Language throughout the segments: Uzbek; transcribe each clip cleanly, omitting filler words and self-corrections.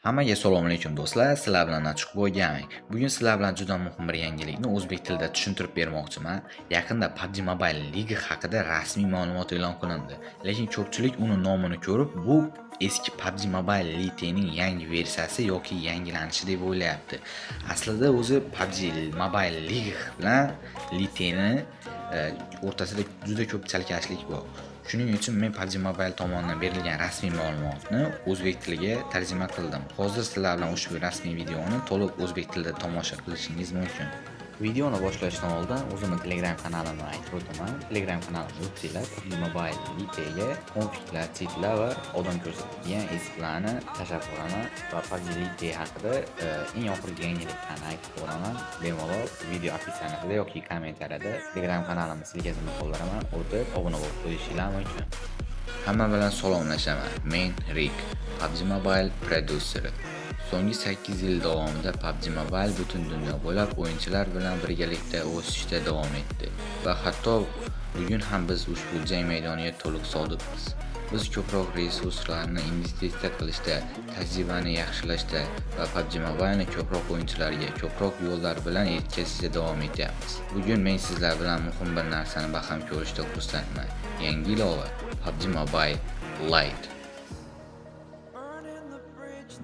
Hammaga assalomu alaykum do'stlar. Sizlar bilan Ochiqboy Gaming. Bugun sizlar bilan juda muhim bir yangilikni o'zbek tilida tushuntirib bermoqchiman. Yaqinda PUBG Mobile Ligi haqida rasmiy ma'lumot e'lon qilindi. Lekin ko'pchilik uni nomini ko'rib, bu eski PUBG Mobile Lite'ning yangi versiyasi yoki yangilanishi deb o'ylayapti. Aslida o'zi PUBG Mobile Ligi bilan Lite'ni o'rtasida juda ko'p chalkashlik bor. Shuning uchun men PUBG Mobile tomonidan berilgan rasmiy ma'lumotni o'zbek tiliga tarjima qildim. Hozir sizlar bilan ushbu rasmiy videoni to'liq o'zbek tilida tomosha qilishingiz mumkin. Videoni boshlashdan oldin o'zimni Telegram kanalimni aytib o'taman. Telegram kanalimga o'tsanglar, PUBG Mobile Lite'ga konfiglar, cheatlar va odam ko'rsatadigan eskilarni tashlab qo'yaman va PUBG Lite haqida eng oxirgi yangiliklarni aytib qo'yaman. Bemalol video opisiyanida yoki kommentariyada Telegram kanalimni silkasini qo'llaraman, o'tib obuna bo'lib qo'yishingiz mumkin. Hamma bilan salomlashaman. Men Rick, PUBG Mobile produseri. So'nggi 8 yil davomida PUBG Mobile butun dunyo bo'ylab o'yinchilar bilan birgalikda o'sishda davom etdi va hatto bugun ham biz ushbu jang maydoniga to'liq sodiqmiz. Biz ko'proq resurslarni investitsiya qilishda, tajribani yaxshilashda va PUBG Mobile'ni ko'proq o'yinchilarga ko'proq yo'llar bilan yetkazishda davom etyapmiz. Bugun men sizlar bilan muhim bir narsani baham ko'rishda xursandman. Yangi ilova PUBG Mobile Lite.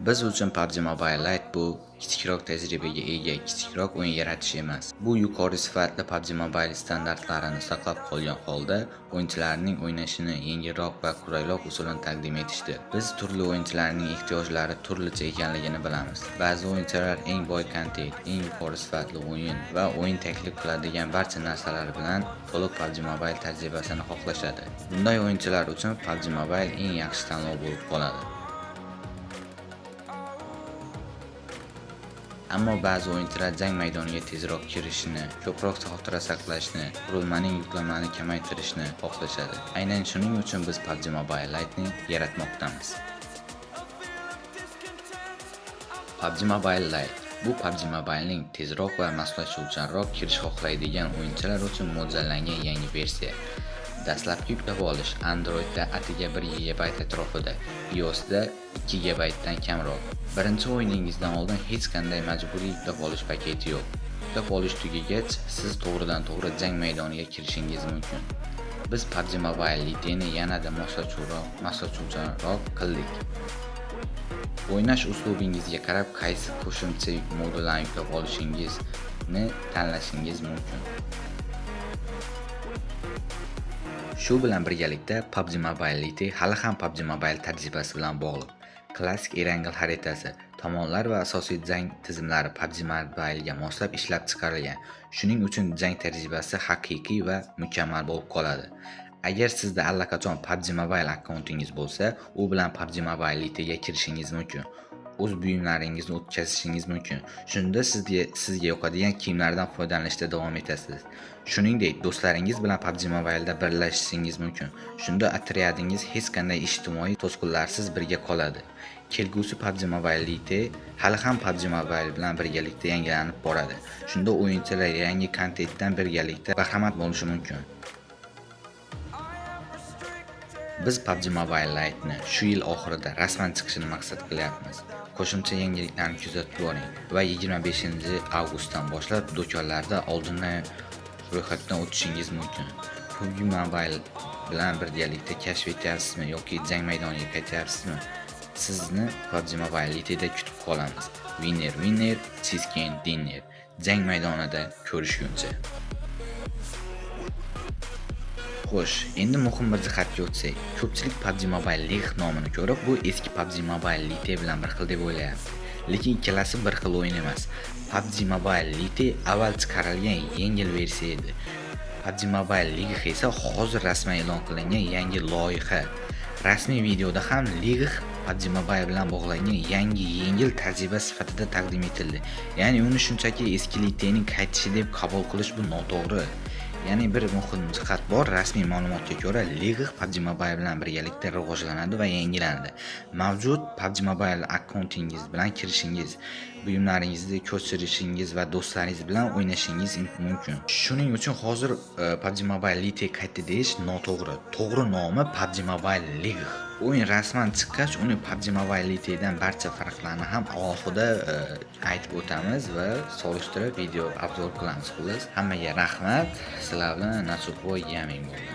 Biz uchun PUBG Mobile Lite bu kichikroq tajribaga ega, kichikroq o'yin yaratish emas. Bu yuqori sifatli PUBG Mobile standartlarini saqlab qolgan holda o'yinchilarning o'ynashini yengilroq va qulayroq usulini taqdim etishdir. Biz turli o'yinchilarning ehtiyojlari turlicha ekanligini bilamiz. Ba'zi o'yinchilar eng boy kontent, eng yuqori sifatli o'yin va o'yin taklif qiladigan barcha narsalar bilan to'liq PUBG Mobile tajribasini xohlashadi. Bunday o'yinchilar uchun PUBG Mobile eng yaxshi tanlov bo'lib qoladi. Ammo ba'zi o'yinchilar jang maydoniga tezroq kirishni, ko'proq xotira saqlashni, qurilmaning yuklamani kamaytirishni xohlashadi. Aynan shuning uchun biz PUBG Mobile Lite'ni yaratmoqdamiz. PUBG Mobile Lite bu PUBG Mobile'ning tezroq va moslashuvchanroq kirish xohlaydigan o'yinchilar uchun mo'ljallangan yangi versiya. Dastlabki yuklab olish Androidda atiga 1 GB atrofida, iOSda 2 GB dan kamroq. Birinchi o'yiningizdan oldin hech qanday majburiy yuklab olish paketi yo'q. Yuklab olish tugagach, siz to'g'ridan-to'g'ri jang maydoniga kirishingiz mumkin. Biz PUBG Mobile Lite'ni yanada moslashuvchanroq qildik. O'ynash uslubingizga qarab qaysi qo'shimcha modullarni yuklab olishingizni tanlashingiz mumkin. Shu bilan birgalikda PUBG Mobile Lite hali ham PUBG Mobile tajribasi bilan bog'liq. Klassik Erangel xaritasi, tomonlar va asosiy jang tizimlari PUBG Mobile'ga moslab ishlab chiqarilgan. Shuning uchun jang tajribasi haqiqiy va mukammal bo'lib qoladi. Agar sizda allaqachon PUBG Mobile akkauntingiz bo'lsa, u bilan PUBG Mobile Lite'ga kirishingiz mumkin. O'z buyumlaringizni o'tkazishingiz mumkin. Shunda sizga yoqadigan kiyimlardan foydalanishda davom etasiz. Shuningdek, do'stlaringiz bilan PUBG Mobile'da birlashishingiz mumkin. Shunda otryadingiz hech qanday ijtimoiy to'sqinlarsiz birga qoladi. Kelgusi PUBG Mobile Lite hali ham PUBG Mobile bilan birgalikda yangilanib boradi. Shunda o'yinchilar yangi kontentdan birgalikda bahramand bo'lishi mumkin. Biz PUBG Mobile Lite'ni shu yil oxirida rasman chiqishini maqsad qilyapmiz. Qo'shimcha yangiliklarni kuzatib boring va 25-avgustdan boshlab do'konlarda oldindan ro'yxatdan o'tishingiz mumkin. PUBG Mobile bilan birgalikda kashf etyapsizmi yoki jang maydoniga qaytyapsizmi? Sizni PUBG Mobile Lite'da kutib qolamiz. Winner, chicken dinner. Jang maydonida ko'rishguncha. Xo'sh, endi muhim bir jihatga o'tsak. Ko'pchilik PUBG Mobile League nomini ko'rib, bu eski PUBG Mobile Lite bilan bir xil deb o'ylayapti. Lekin ikkalasi bir xil o'yin emas. PUBG Mobile Lite avval chiqarilgan yengil versiya edi. PUBG Mobile League esa hozir rasman e'lon qilingan yangi loyiha. Rasmiy videoda ham League PUBG Mobile bilan bog'langan yangi yengil tajriba sifatida taqdim etildi. Ya'ni uni shunchaki eski Lite'ning qaytishi deb qabul qilish bu noto'g'ri. Ya'ni bir muhim jihat bor. Rasmiy ma'lumotga ko'ra, Liga PUBG Mobile bilan birgalikda rivojlanadi va yangilanadi. Mavjud PUBG Mobile akkauntingiz bilan kirishingiz, buyumlaringizni ko'chirishingiz va do'stlaringiz bilan o'ynashingiz mumkin. Shuning uchun hozir PUBG Mobile Lite qayta deyish noto'g'ri. To'g'ri nomi PUBG Mobile Liga. O'yin rasman chiqqach, uni PUBG Mobile Lite'dan barcha farqlarini ham alohida aytib o'tamiz va solishtirib video obzor qilamiz. Xullas, hammaga rahmat. Sizlar bilan Nachukboy Gaming bo'ldi.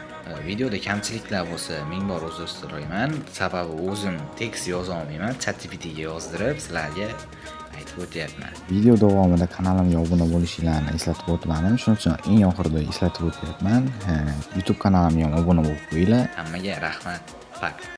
Videoda kamchiliklar bo'lsa, ming bor uzr so'rayman. Sababi o'zim tekst yoza olmayman, ChatGPTga yozdirib sizlarga aytib o'tyapman. Video davomida kanalimga obuna bo'lishingizni eslatib o'tmadim. Shuning uchun eng oxirida eslatib o'tyapman. YouTube kanalimga ham obuna bo'lib qo'yinglar. Hammaga rahmat. Pak.